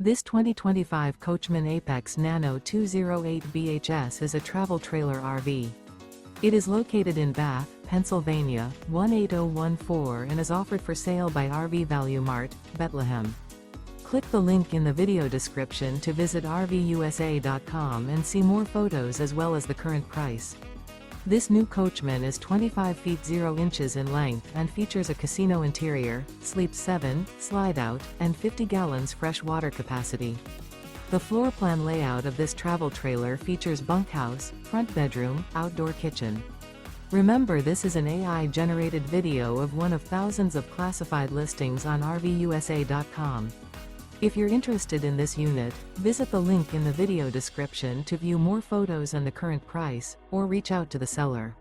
This 2025 Coachmen Apex Nano 208 BHS is a travel trailer RV. It is located in Bath, Pennsylvania, 18014 and is offered for sale by RV Value Mart, Behtlehem. Click the link in the video description to visit RVUSA.com and see more photos as well as the current price. This new Coachmen is 25 feet 0 inches in length and features a casino interior, sleeps 7, slide-out, and 50 gallons fresh water capacity. The floor plan layout of this travel trailer features bunkhouse, front bedroom, outdoor kitchen. Remember, this is an AI-generated video of one of thousands of classified listings on RVUSA.com. If you're interested in this unit, visit the link in the video description to view more photos and the current price, or reach out to the seller.